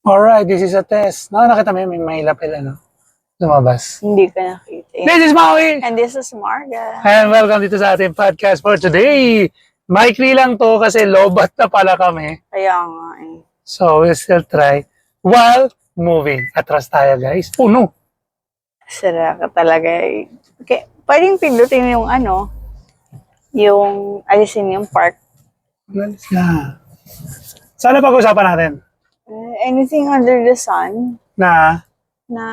Alright, this is a test. Nakita mo yun, may lapel, lumabas. Hindi ka nakita. This is Maui! And this is Marga. And welcome dito sa ating podcast for today. Maikli lang to kasi lobat na pala kami. Kaya nga eh. So, we'll still try while moving. Atras tayo, guys. Puno. Sira ka talaga eh. Okay, pwedeng pindutin yung yung alisin yung park. Alis na. Sana pag-usapan natin Anything under the sun na na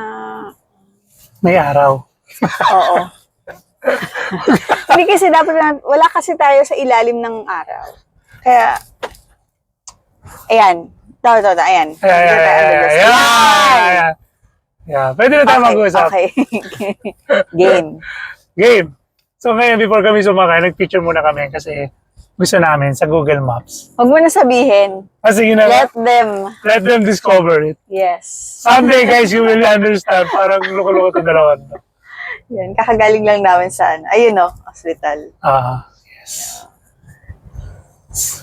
may araw. oo. Hindi kasi dapat wala kasi tayo sa ilalim ng araw. Kaya, ayan. Ayan. Ayan. Yeah, pwede na tayo mag-usap. Okay. Game. Game. So ngayon, before kami sumakay, nag-picture muna kami kasi gusto namin sa Google Maps. Huwag mo na sabihin. Sige na. Let them discover it. Yes. Someday, guys, you will understand. Parang loko-loko itong dalawan. Yan, kakagaling lang namin sa ayun hospital. Yes.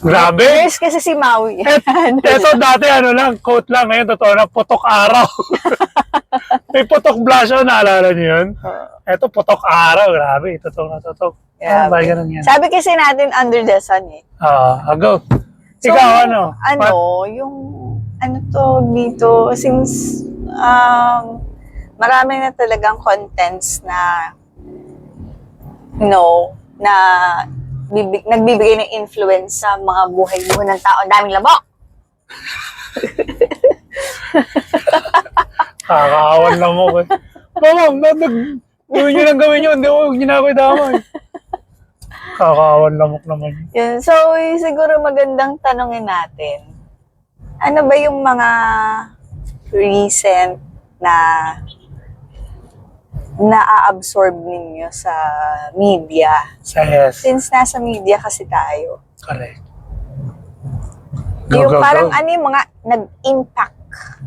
Grabe. Nurse kasi si Maui. Eto dati lang, quote lang. Ngayon, totoo na, putok araw. May putok blush on, naalala niyo yun? Eto, putok araw. Grabe, totoo na totoo. Yeah, Yan. sabi kasi natin under the sun eh. Go. So, Ikaw, yung dito, since marami na talagang contents na na nagbibigay ng influence sa mga buhay-buhay ng tao. Ang daming lamok! Kakaawan lang mo eh. Mama, gawin nyo lang gawin yun. Hindi ko ginagawa damay. Kakaawan lamok naman yun. Yun. So, siguro magandang tanongin natin. Ano ba yung mga recent na na-absorb ninyo sa media? Yes. Since nasa media kasi tayo. Correct. Yung parang yung mga nag-impact.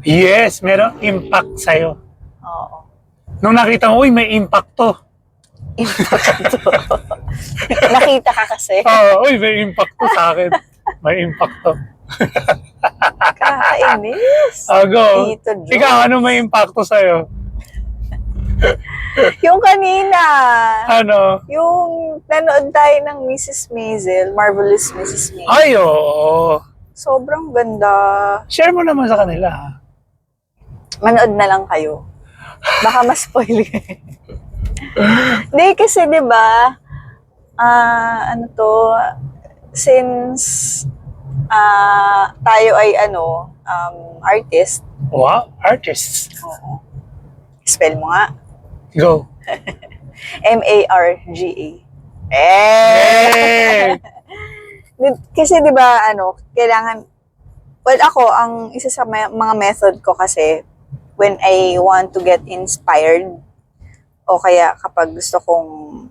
Yes, merong impact sa'yo. Oo. Nung nakita mo, uy, may impact to. Impact to. Nakita ka kasi. Uy, may impact to sa akin. May impact to. Kakainis. Go. Tito Joe. Ikaw, ano may impact to sa'yo? Yung kanina. Yung nanood tayo ng Mrs. Maisel, Marvelous Mrs. Maisel. Ay, oo. Sobrang ganda. Share mo naman sa kanila, ha? Manood na lang kayo. Baka ma-spoil kayo. Hindi, kasi diba, since tayo ay artist. Wow, artists. Oo. Spell mo nga. Go. M-A-R-G-A. Hey! Kasi 'di ba kailangan ako ang isa sa mga method ko kasi when I want to get inspired o kaya kapag gusto kong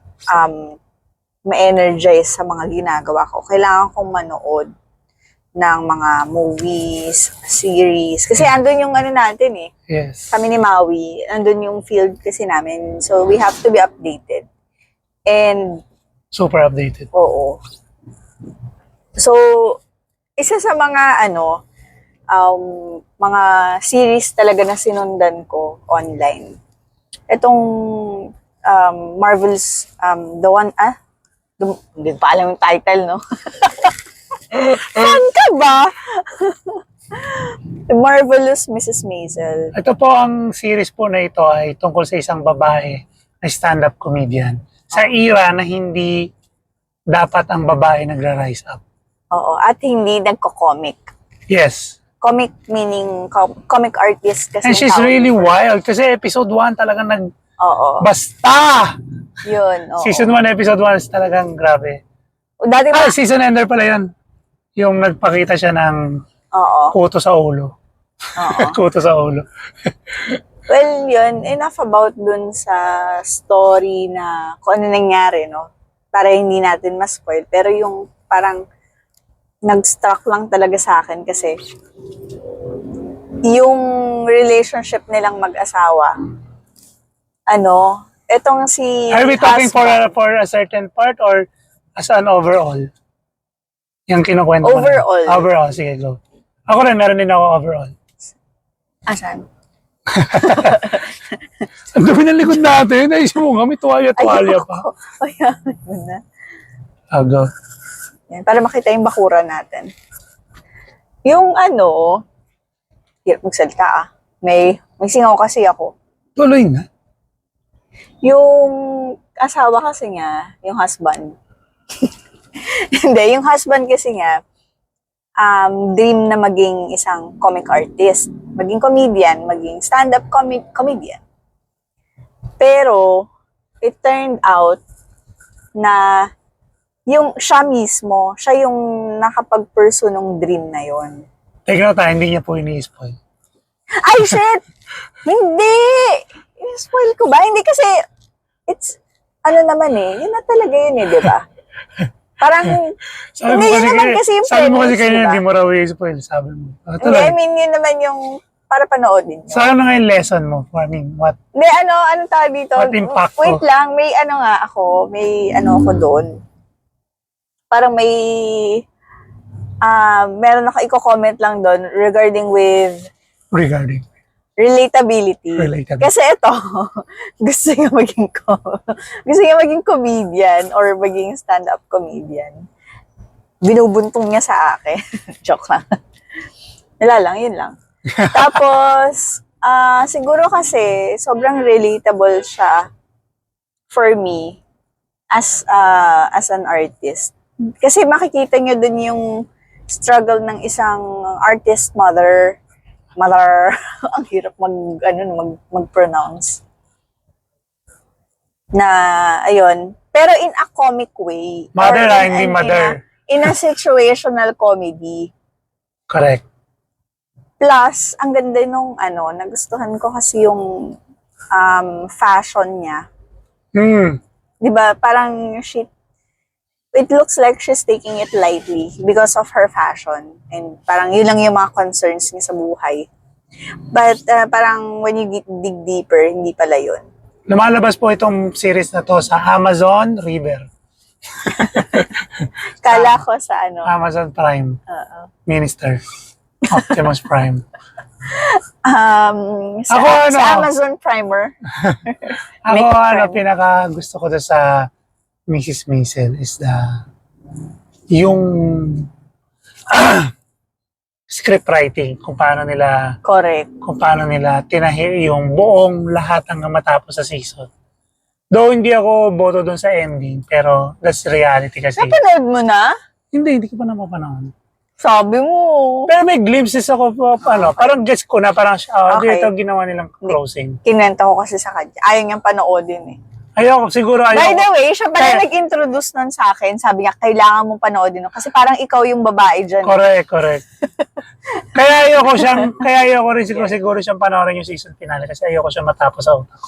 ma-energize sa mga ginagawa ko, kailangan kong manood ng mga movies, series. Kasi andun yung natin eh. Yes. Kami ni Maui, andun yung field kasi namin. So, we have to be updated. And, super updated. oo. So, isa sa mga, mga series talaga na sinundan ko online. Itong Marvel's, hindi pa alam yung title, no? Saan ka ba? The Marvelous Mrs. Maisel. Ito po ang series po na ito ay tungkol sa isang babae na stand-up comedian. Sa era na hindi dapat ang babae nagra-rise up. Oo, at hindi nagko-comic. Yes. Comic meaning comic artist kasi. And she's really wild kasi episode 1 talagang Oo. Basta! Yun, oo. Season 1, episode 1 is talagang grabe. Dati season ender pala yan. Yung nagpakita siya ng kuto sa ulo. Oo. Kuto sa ulo. Well, yun, enough about dun sa story na kung ano nangyari, no? Para hindi natin ma-spoil. Pero yung parang nag-struck lang talaga sa akin kasi yung relationship nilang mag-asawa, etong si Are we talking for a certain part or as an overall? Yung kinukwento mo na. Overall. Overall, sige, go. Ako rin, meron din ako overall. Asan? Ang dami ng likod natin. Naisip mo nga, may tuwalya-tuwalya pa. Ayan mo na. Aga. Yan, para makita yung bakura natin. Yung ano, hirap magsalita ah. May singaw kasi ako. Tuloy na. Yung asawa kasi nga, yung husband. Hindi, yung husband kasi nga, dream na maging isang comic artist. Maging comedian, maging stand-up comedian. Pero, it turned out na yung siya mismo, siya yung nakapag-pursue nung dream na yon. Teka na tayo, hindi niya po ini-spoil. Ay, shit! Hindi! I-spoil ko ba? Hindi kasi, it's, ano naman eh, yun na talaga yun eh, di ba? Parang, hindi yun naman kasi yung sabi mo kasi premise, kanina, diba? hindi mo raw i-spoil, sabi mo. Hindi, I mean, yun naman yung para panoodin nyo. Saan na nga yung lesson mo? I mean, what? Hindi, ano tawag dito? What impact Wait ko? lang, may ano nga ako, may ano ako doon. Parang may, meron ako i-comment lang doon regarding with Regarding relatability. relatability. Kasi ito, gusto niya maging comedian or maging stand-up comedian. Binubuntong niya sa akin. Joke lang. Wala lang, yun lang. Tapos, siguro kasi sobrang relatable siya for me as an artist. Kasi makikita niyo dun yung struggle ng isang artist mother, ang hirap mag-pronounce. Na, ayun. Pero in a comic way. Mother, or hindi mother. In a situational comedy. Correct. Plus, ang ganda nung nagustuhan ko kasi yung fashion niya. Di ba? Parang it looks like she's taking it lightly because of her fashion. And parang yun lang yung mga concerns niya sa buhay. But parang when you dig deeper, hindi pala yun. Lumalabas po itong series na to sa Amazon River. Kala ko sa Amazon Prime. Minister. Optimus Prime. Sa Amazon Primer. Ako, pinaka gusto ko doon sa Mrs. Maisel is yung script writing, kung paano nila Correct. tinahi yung buong lahat hanggang matapos sa season. Though hindi ako boto doon sa ending, pero that's reality kasi. Napanood mo na? Hindi ko pa napapanahon. Sabi mo. Pero may glimpses ako po, parang guess ko na parang, Okay. ito ginawa nilang closing. Kinenta ko kasi sa kanya. Ayaw niyang panoodin eh. Siguro By ayoko. the way, siya pala nag-introduce nun sa akin. Sabi niya, kailangan mong panoodin. Kasi parang ikaw yung babae dyan. Correct. kaya ayoko rin siguro siyang panoorin yung season finale kasi ayoko siya matapos sa utak.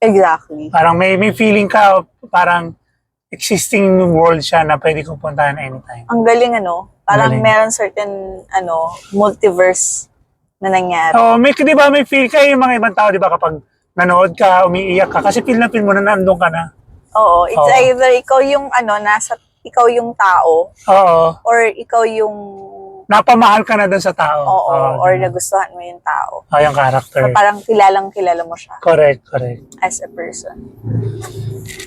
Exactly. Parang may feeling ka, parang existing world siya na pwede kong puntahan anytime. Ang galing parang Galing. meron certain multiverse na nangyari. Di ba may feel kayo yung mga ibang tao, di ba kapag nanood ka, umiiyak ka, kasi feel mo na nandun ka na. Oo, it's either ikaw yung ikaw yung tao Oo. or ikaw yung Napamahal ka na dun sa tao. or nagustuhan mo yung tao. Yung character. Or parang kilala mo siya Correct. as a person.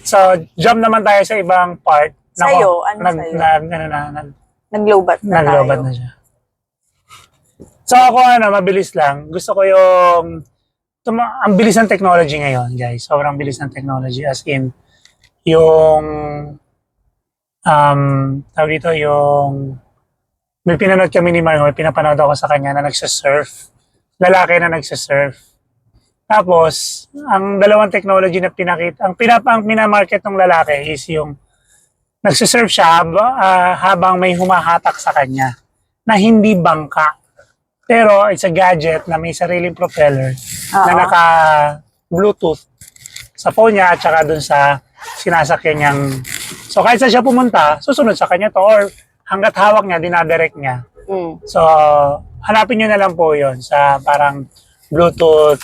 So, jump naman tayo sa ibang part. Sa'yo, ano sa'yo? Nag-lobat Nag-lobat na na tayo. siya. So ako mabilis lang. Gusto ko yung ang bilis ng technology ngayon, guys. Sobrang bilis ng technology. As in, yung tawag dito, yung may pinanood kami ni Mario, may pinapanood ako sa kanya na nagsasurf. Lalaki na nagsasurf. Tapos, ang dalawang technology na pinakita, ang pinamarket ng lalaki is yung nagsasurf siya habang may humahatak sa kanya na hindi bangka. Pero it's a gadget na may sariling propeller na naka-Bluetooth sa phone niya at saka dun sa sinasakyan niyang. So kahit saan siya pumunta, susunod sa kanya to or hanggat hawak niya, dinadirect niya. So hanapin niyo na lang po yon sa parang Bluetooth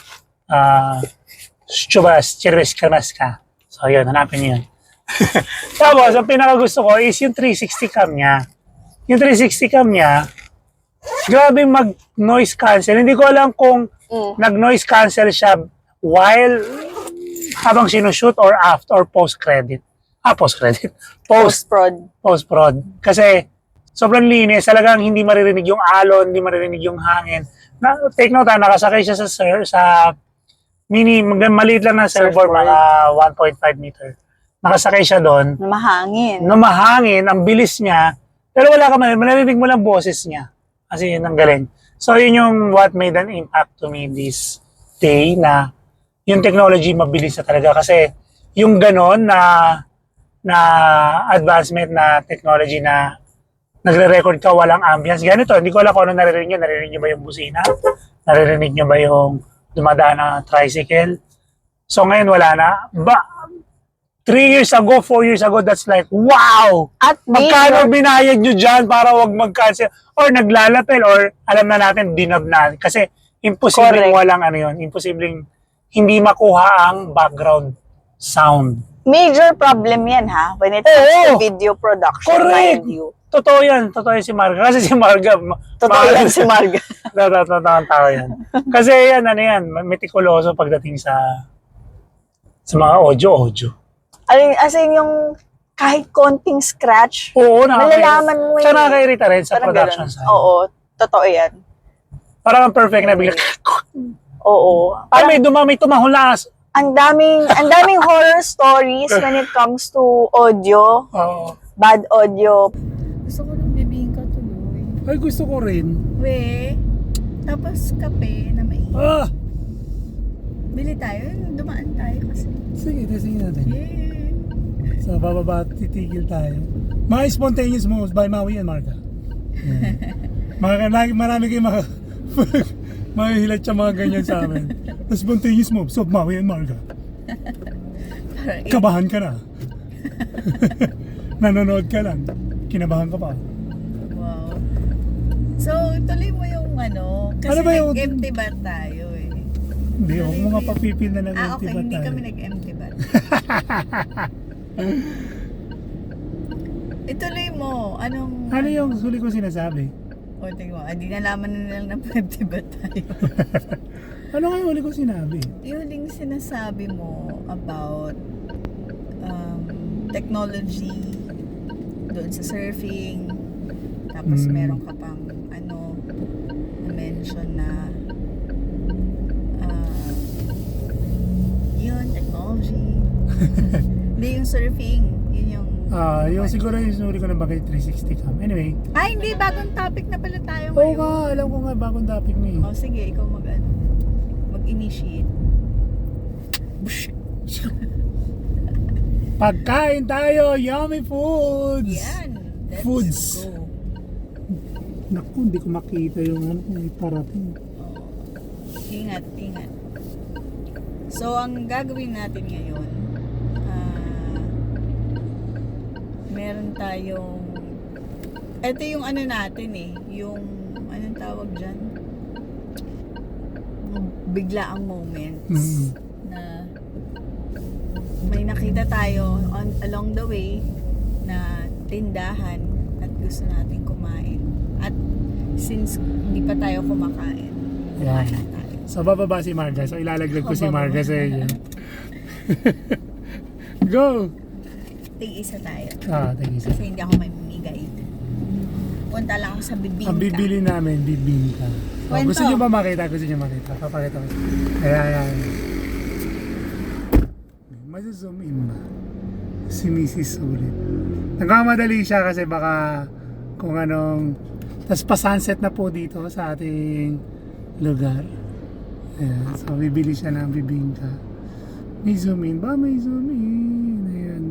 Chubas, Chirwis Kamaska. So yun, hanapin niyo yun. Tapos, ang pinakagusto ko is yung 360 cam niya. Yung 360 cam niya, grabe mag-noise cancel. Hindi ko alam kung nag-noise cancel siya while habang sinushoot or after or post-credit. Post-credit. Post-prod. Post-prod. Kasi sobrang linis, talagang hindi maririnig yung alon, hindi maririnig yung hangin. Take note, nakasakay siya sa maliit lang na surfboard, Surfboard. mga 1.5 meter. Nakasakay siya doon. Mahangin. Mahangin, ang bilis niya, pero wala ka malarinig mo lang boses niya. Kasi yun ang galing. So yun yung what made an impact to me this day, na yung technology mabilis na talaga. Kasi yung ganon na advancement na technology na nagre-record ka walang ambience. Ganito, hindi ko alam kung ano naririnig nyo. Naririnig nyo ba yung busina? Naririnig nyo ba yung dumadaan na tricycle? So ngayon wala na. 3 years ago, 4 years ago, that's like, wow! At Magkano binayad nyo dyan para wag mag-cancel? Or naglalapel, or alam na natin, dinab na. Kasi imposibleng Correct. walang ano yun. Imposibleng hindi makuha ang background sound. major problem yan ha, when it comes to video production, Correct! mind you. Totoo yan si Marga. Kasi si Marga, Totoo yan si Marga. Totoo ang tao yan. Kasi yan, metikuloso pagdating sa mga audio. As in yung kahit konting scratch, Oo, malalaman mo Tsaka nakakairita rin sa Parang production ganun. side. Oo, totoo yan. Parang ang perfect na bigla. Oo. Parang Parang may tumahulas. ang daming horror stories when it comes to audio, Oo. bad audio. Gusto ko ng bibingka tuloy. Ay, gusto ko rin. We, tapos kape na mainit. Bili tayo, dumaan tayo kasi. Sige, testingin natin. Yeah. So, bababa, titigil tayo. Mga spontaneous moves by Maui and Marga. Marami kayong mahihilat siya mga ganyan sa amin. The spontaneous moves of Maui and Marga. Kabahan ka na. Nanonood ka lang. Kinabahan ka pa. Wow. So, tuloy mo yung kasi Ano ba yung- nag-empty bar tayo eh. Hindi, huwag mo nga papipil na ng Okay, hindi kami nag-empty bar. Ituloy mo. Ano yung huli ko sinasabi? O, tingnan mo. Hindi nalaman na nilang na-empty bar tayo. Ano nga yung huli ko sinabi? Yung huling sinasabi mo about technology doon sa surfing, tapos meron ka pang na-mention na yun, technology. Hindi yung surfing, yun yung Yung siguro yung huli ko na bagay 360 cam. Anyway. hindi, bagong topic na pala tayo Oo ngayon. nga, alam ko nga bagong topic mo eh. Sige, ikaw mag-initiate. Pagkain tayo, yummy foods! Yan, let's Foods. go. Naku, hindi ko makita yung kung may parating. Ingat. So, ang gagawin natin ngayon, meron tayong, ito yung natin yung, anong tawag dyan? Biglaang moments na may nakita tayo along the way na tindahan at gusto natin kumain. At since hindi pa tayo kumakain, kumain na tayo. So, bababa si Marga. So, ilalaglag ko si Bababa. Marga sa inyo. Go! Tig-isa tayo. Thank you. Kasi hindi ako mamimigay. Punta lang ako sa bibingka. Ang bibili namin, bibingka. Kwento. Gusto nyo ba makita? Papakita ko. Ayan. Mazoom in ba? Si Mrs. ulit. Nagmamadali siya kasi baka kung anong... Tapos pa-sunset na po dito sa ating lugar. Ayan. So, bibili siya ng bibingka. May zoom in ba? May zoom in. Ayan.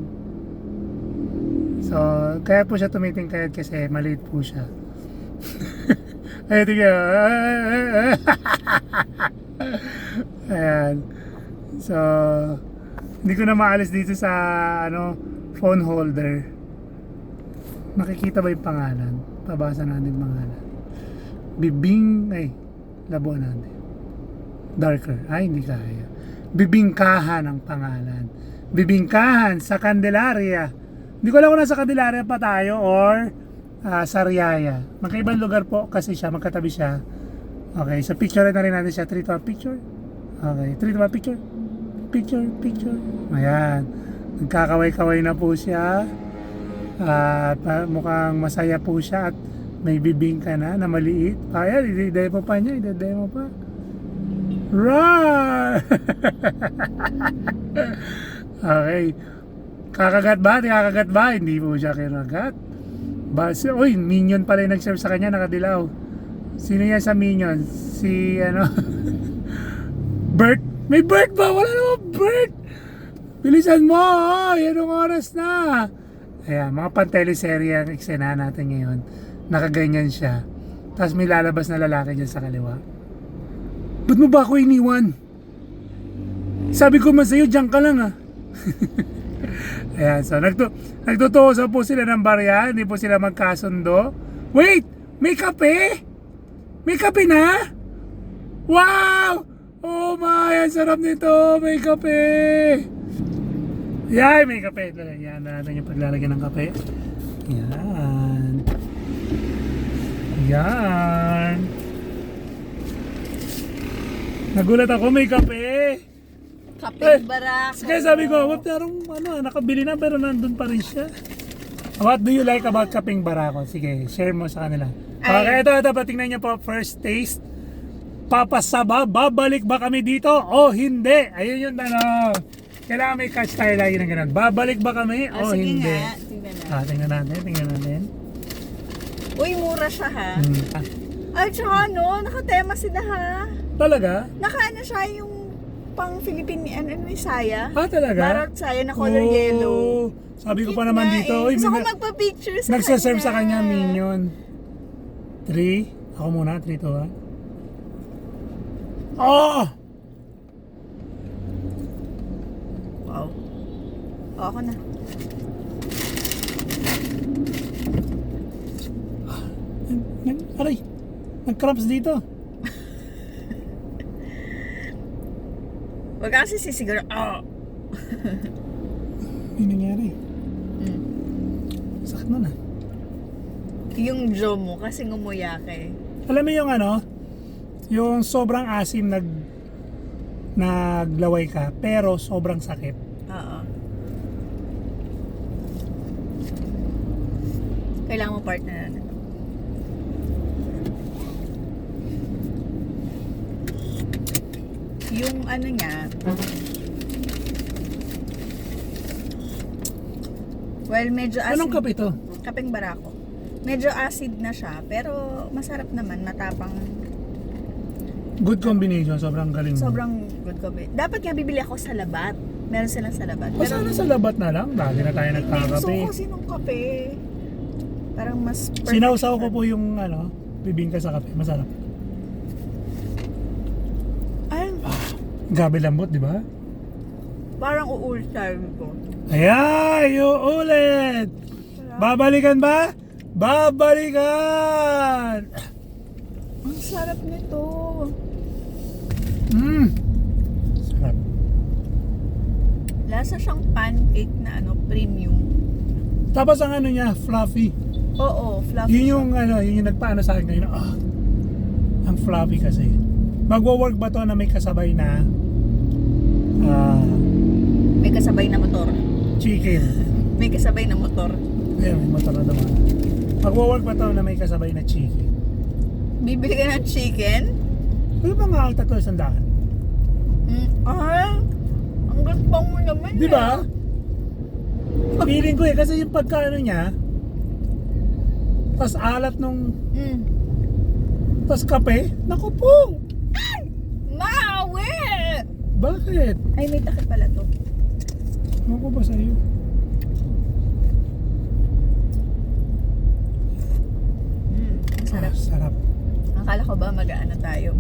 So, kaya po siya tumitingkayad kasi maliit po siya. Ayan, tingnan. Ayan. So, hindi ko na maalis dito sa phone holder. Makikita ba yung pangalan? Pabasa natin yung pangalan. Labuan natin. Darker. Ay, hindi kaya. Bibingkahan ang pangalan. Bibingkahan sa Candelaria. Hindi ko alam kung nasa Candelaria pa tayo or Sariaya. Magkaibang lugar po kasi siya, magkatabi siya. Okay, so picture na rin natin siya. 3 to 1 picture. Okay, 3 to 1 picture. Picture. Ayan. Nagkakaway-kaway na po siya. At mukhang masaya po siya at may bibingka na maliit. Ayan, i-demo pa niya. I-demo pa. Right! Okay. Kakagat ba? Kakagat ba? Hindi po siya kinagat. Uy, minion pala yung nag-serve sa kanya, nakadilaw. Sino yan sa minion? Si ano? Bert? May Bert ba? Wala naman Bert! Bilisan mo! Oh, yan ang oras na! Ayan, mga panteleserye ang eksena natin ngayon. Nakaganyan siya. Tapos may lalabas na lalaki dyan sa kaliwa. Ba't mo ba ako iniwan? Sabi ko man sa'yo, dyan ka lang ah. Ayan, so nagtutuso po sila ng barya, hindi po sila magkasundo. Wait! May kape? May kape na? Wow! Oh my, ang sarap nito! May kape! Yan, may kape. Yan natin yung paglalagyan ng kape. Yan. Yan. Nagulat ako, may kape. Kapeng barako. Kaya sabi ko, parang nakabili na pero nandun pa rin siya. What do you like about kapeng barako? Sige, share mo sa kanila. Okay, ito, patingnan niyo po, first taste. Papasaba, babalik ba kami dito o hindi? Ayun yung tanong. Kailangan may catch tayo lagi ng ganun. Babalik ba kami o Sige hindi? nga, tingnan natin. Tingnan natin. Uy, mura siya ha. Hmm. Ay, tsaka nakatema sila ha. Talaga? Nakaano siya yung pang Philippine, yung saya. Talaga? Barat saya na color yellow. Sabi ko Cute pa naman nga dito. eh. Uy, Gusto ko magpa-picture sa nagsaserve sa kanya minion. 3. Ako muna, 3 to 1. Oh! Wow. Ako na. Aray! Nag-cramps dito. Wag kasi sisiguro. Ano nangyari? Sakit na. Yung jaw mo kasi ngumuya ka eh. Alam mo yung yung sobrang asim naglaway ka pero sobrang sakit. Oo. Kailangan mo partner na. Yung niya, well, medyo acid. Anong kape to? Kapeng barako. Medyo acid na siya, pero masarap naman, matapang. Good combination, sobrang galing. Sobrang good kape. Dapat nga bibili ako sa Labat. Meron silang sa Labat. O sana sa labat na lang, lagi na tayo Gusto nagkakape. ko kasi nung kape. Parang mas perfect. Sinawsaw ko po yung bibingka sa kape, masarap. Ay, Gabi lambot, di ba? parang uulit ko. Ayan, yung ulit! Babalikan ba? Babalikan! Ang sarap nito. Sarap. Lasa siyang pancake na premium. Tapos ang niya, fluffy. Oo, fluffy. Yun yung nagpaano sa akin ngayon. Ang fluffy kasi. Magwo-work ba to na may kasabay na May kasabay na motor. chicken? May kasabay na motor. Ayan, may motor na naman. Magwo-work ba to na may kasabay na chicken? Bibili ka ng chicken? Ano ba nga ang 300? Ang gaspang mo naman. Di ba? Feeling ko kasi yung pagkaano niya, tas alat nung, tas kape, naku po! Mawi! Bakit? Ay, may takip pala to. Ano ko ba sa'yo? Ang sarap. Sarap. Akala ko ba tayo?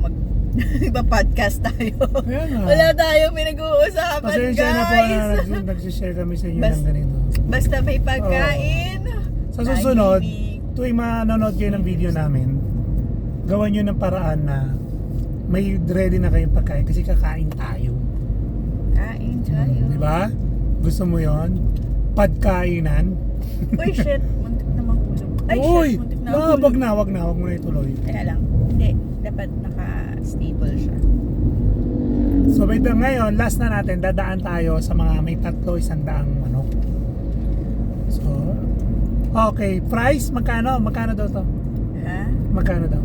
Ipa-podcast tayo. Ayan nga. Wala tayo pinag-uusapan, Pasensya na po guys. na nagsishare kami sa inyo Bas- ng ganito. Basta may pagkain. Sa susunod, Tahimik. tuwing manonood kayo ng video namin, gawan nyo ng paraan na may ready na kayong pagkain kasi kakain tayo. Kain tayo. Di ba? Gusto mo yon? Pagkainan. Uy, shit. Muntik na mahulog. Ay, Uy! shit. Muntik na Wag mahulog. na, wag mo na ituloy. Kaya lang. Hindi. Dapat dapat naka-stable siya. So wait lang, ngayon, last na natin, dadaan tayo sa mga may 300 manok. So, okay, price, magkano? Magkano daw to? Ha? Magkano daw?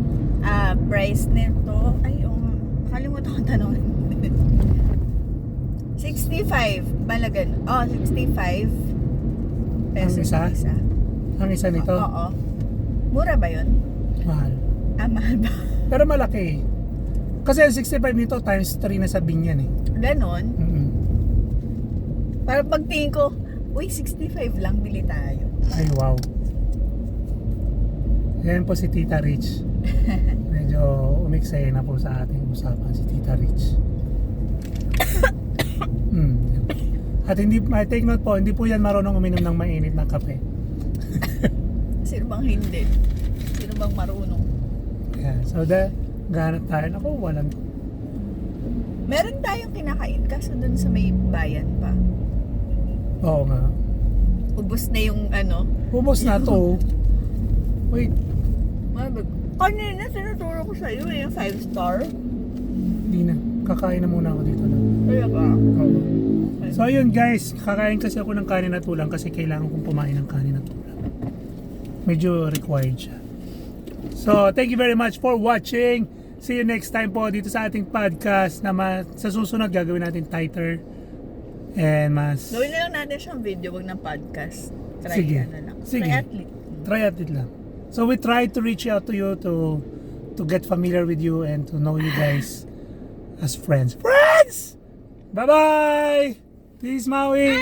Price nito, ay, kalimutan ko tanongin. 65, balagan. 65 pesos Ang isa? ang isa. Ang isa nito? Oo. Mura ba yun? Mahal. Mahal ba? Pero malaki. Kasi ang 65 nito times 3 na sa binyan eh. Ganon. Mm-mm. Para pagtingin ko, uy, 65 lang, bili tayo. Ay, wow. Yan po si Tita Rich. Medyo umiksay na po sa ating usapan si Tita Rich. At hindi, I take note po, hindi po yan marunong uminom ng mainit na kape. Sino bang hindi? Sino bang marunong? Yan. So, ganap tayo. Ako, walang. Meron tayong kinakain kaso dun sa may bayan pa. Oo nga. Ubus na yung ano. Humos na to. Wait, Kanina tinuturo ko sa iyo yung 5-star. hindi na. Kakain na muna ako dito lang. Kaya ka? Oo. So ayun guys, kakain kasi ako ng kanin at tulang kasi kailangan kong kumain ng kanin at tulang. Medyo required siya. So thank you very much for watching. See you next time po dito sa ating podcast na sa susunod gagawin natin tighter and mas Gawin na lang natin siyang video, wag ng podcast. Try Sige. ano lang. Sige. Try athlete. try at it lang. So we try to reach out to you to get familiar with you and to know you guys as friends. Friends! Bye-bye! Peace, Maui!